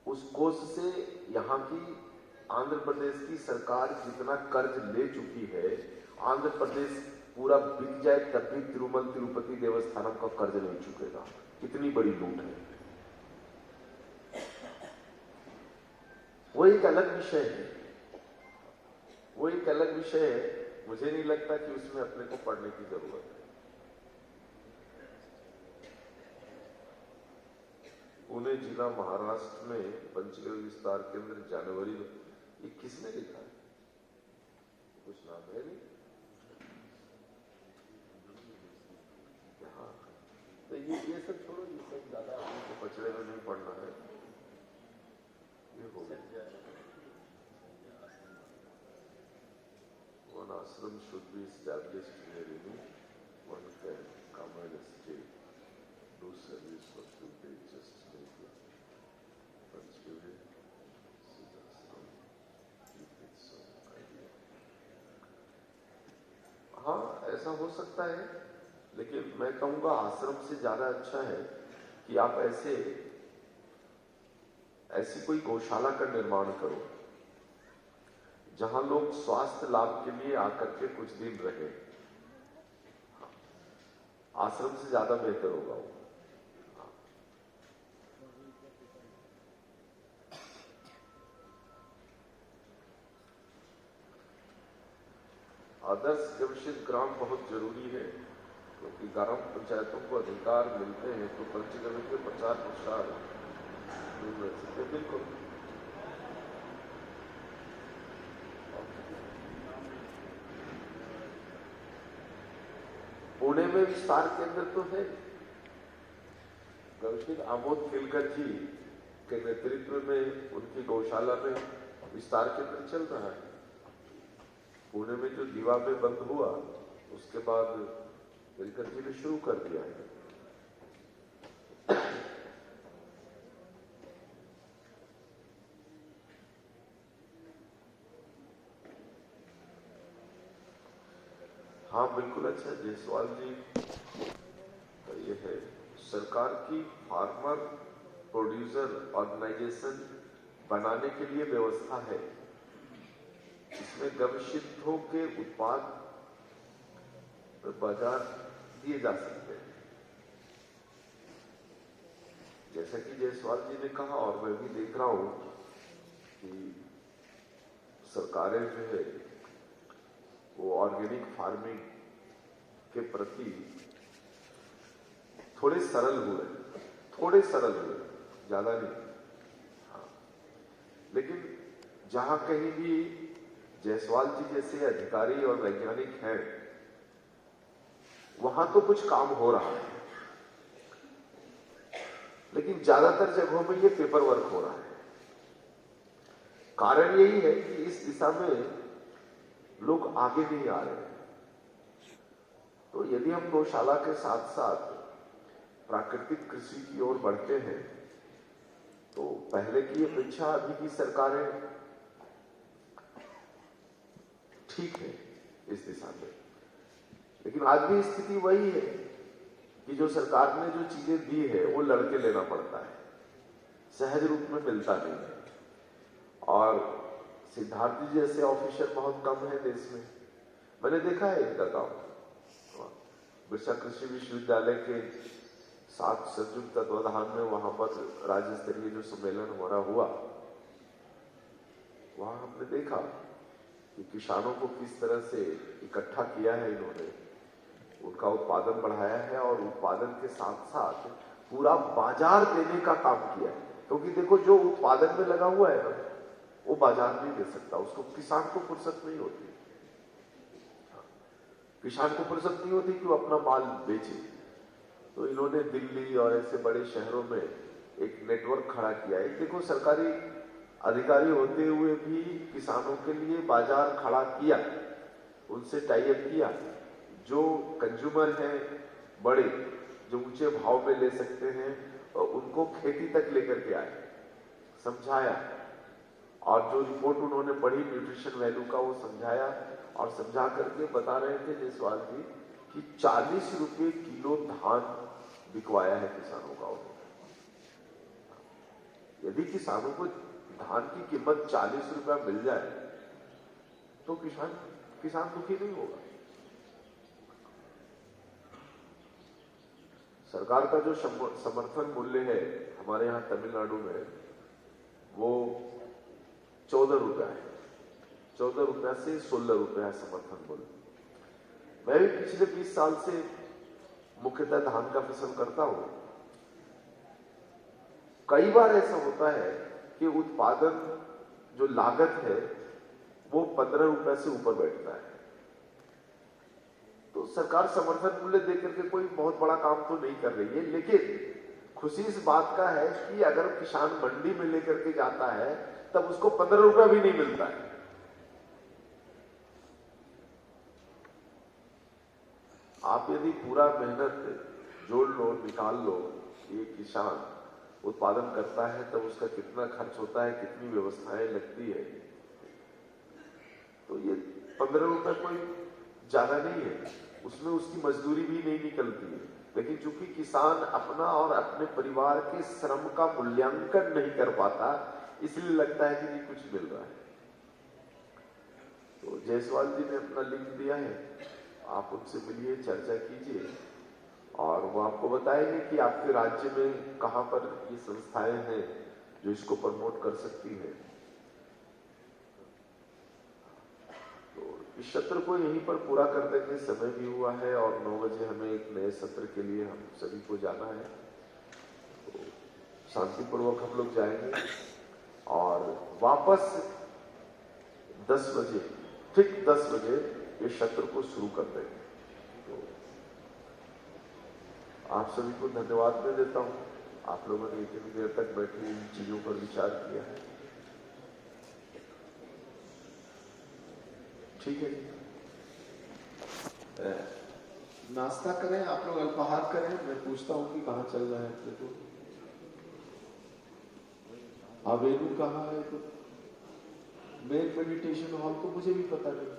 उस कोष से यहां की आंध्र प्रदेश की सरकार जितना कर्ज ले चुकी है, आंध्र प्रदेश पूरा बिक जाए तब भी तिरुमल तिरुपति देवस्थानम का कर्ज नहीं चुकेगा। इतनी बड़ी लूट है। वो एक अलग विषय है, वो एक अलग विषय है। मुझे नहीं लगता कि उसमें अपने को पढ़ने की जरूरत है। पुणे जिला महाराष्ट्र में पंचगढ़ विस्तार केंद्र जनवरी में, ये किसने लिखा है? कुछ नाम है नहीं? हाँ, तो ये सब छोड़ो, ये सब ज्यादा आपको पचड़े में नहीं पढ़ना है। ये हो गया। One ashram should be established near Renu. One can come and stay, do service for 2 days, just make it. Panchgiri, Siddhashram, keep it some idea. हाँ, ऐसा हो सकता है, लेकिन मैं कहूँगा आश्रम से ज्यादा अच्छा है कि आप ऐसी कोई गौशाला का निर्माण करो जहां लोग स्वास्थ्य लाभ के लिए आकर के कुछ दिन रहे। आश्रम से ज्यादा बेहतर होगा वो। आदर्श गवेषित ग्राम बहुत जरूरी है, क्योंकि ग्राम पंचायतों को अधिकार मिलते हैं तो पंचगव्य के प्रचार प्रसार बिल्कुल। पुणे में विस्तार केंद्र तो है। गवेषक आमोद केलकर जी के नेतृत्व में उनकी गौशाला में विस्तार केंद्र चल रहा है। पुणे में जो दीवा में बंद हुआ, उसके बाद केलकर जी ने शुरू कर दिया है। हाँ बिल्कुल, अच्छा जायसवाल जी का ये है, सरकार की फार्मर प्रोड्यूसर ऑर्गेनाइजेशन बनाने के लिए व्यवस्था है। इसमें गवशिद्धों के उत्पाद बाजार दिए जा सकते हैं। जैसा कि जायसवाल जी ने कहा और मैं भी देख रहा हूं कि सरकारें जो है वो ऑर्गेनिक फार्मिंग के प्रति थोड़े सरल हुए, ज्यादा नहीं। हाँ, लेकिन जहां कहीं भी जायसवाल जी जैसे अधिकारी और वैज्ञानिक हैं, वहां तो कुछ काम हो रहा है, लेकिन ज्यादातर जगहों में ये पेपर वर्क हो रहा है। कारण यही है कि इस दिशा में लोग आगे नहीं आ रहे हैं। तो यदि हम गौशाला के साथ साथ प्राकृतिक कृषि की ओर बढ़ते हैं, तो पहले की अपेक्षा अभी की सरकारें ठीक है इस दिशा में। लेकिन आज भी स्थिति वही है कि जो सरकार ने जो चीजें दी है वो लड़के लेना पड़ता है, सहज रूप में मिलता नहीं है। और सिद्धार्थ जी जैसे ऑफिसर बहुत कम है देश में। मैंने देखा है इनका काम। बिरसा कृषि विश्वविद्यालय के साथ संयुक्त तत्वाधान में वहां पर राज्य स्तरीय जो सम्मेलन हमारा हुआ, वहां हमने देखा कि किसानों को किस तरह से इकट्ठा किया है इन्होंने, उनका उत्पादन बढ़ाया है और उत्पादन के साथ साथ पूरा बाजार देने का काम किया है। क्योंकि देखो, जो उत्पादन में लगा हुआ है ना, वो बाजार नहीं दे सकता, उसको किसान को फुर्सत नहीं होती। किसान को फुर्सत नहीं होती कि वो अपना माल बेचे, तो इन्होंने दिल्ली और ऐसे बड़े शहरों में एक नेटवर्क खड़ा किया है। देखो, सरकारी अधिकारी होते हुए भी किसानों के लिए बाजार खड़ा किया, उनसे टाई अप किया। जो कंज्यूमर हैं बड़े, जो ऊंचे भाव में ले सकते हैं, और उनको खेती तक लेकर के आए, समझाया, और जो रिपोर्ट उन्होंने पढ़ी न्यूट्रिशन वैल्यू का, वो समझाया और समझा करके बता रहे थे जायसवाल जी कि 40 रुपए किलो धान बिकवाया है किसानों का उन्होंने। यदि किसानों को धान की कीमत 40 रुपया मिल जाए तो किसान दुखी नहीं होगा। सरकार का जो समर्थन मूल्य है हमारे यहाँ तमिलनाडु में, वो 14 रुपया है। 14 रुपया से 16 रुपया है समर्थन मूल्य। मैं भी पिछले 20 साल से मुख्यतः धान का फसल करता हूं। कई बार ऐसा होता है कि उत्पादन जो लागत है वो 15 रुपए से ऊपर बैठता है, तो सरकार समर्थन मूल्य देकर के कोई बहुत बड़ा काम तो नहीं कर रही है। लेकिन खुशी इस बात का है कि अगर किसान मंडी में लेकर के जाता है तब उसको 15 रुपया भी नहीं मिलता है। आप यदि पूरा मेहनत जोड़ लो, निकाल लो, ये किसान उत्पादन करता है तब उसका कितना खर्च होता है, कितनी व्यवस्थाएं लगती है, तो ये 15 रुपए कोई ज्यादा नहीं है, उसमें उसकी मजदूरी भी नहीं निकलती है। लेकिन चूंकि किसान अपना और अपने परिवार के श्रम का मूल्यांकन नहीं कर पाता, इसलिए लगता है कि नहीं कुछ मिल रहा है। तो जायसवाल जी ने अपना लिंक दिया है, आप उनसे मिलिए, चर्चा कीजिए, और वो आपको बताएंगे कि आपके राज्य में कहां पर ये संस्थाएं हैं जो इसको प्रमोट कर सकती हैं। तो इस सत्र को यहीं पर पूरा कर देंगे, समय भी हुआ है और 9 बजे हमें एक नए सत्र के लिए हम सभी को जाना है। तो शांतिपूर्वक हम लोग जाएंगे और वापस 10 बजे, ठीक 10 बजे ये सत्र को शुरू कर देंगे। तो आप सभी को धन्यवाद मैं देता हूं, आप लोगों ने इतनी देर तक बैठे इन चीजों पर विचार किया है। ठीक है, नाश्ता करें, आप लोग अल्पाहार करें, मैं पूछता हूं कि कहाँ चल रहा है। तो अवेलू कहाँ है? तो मेन मेडिटेशन हॉल तो मुझे भी पता नहीं।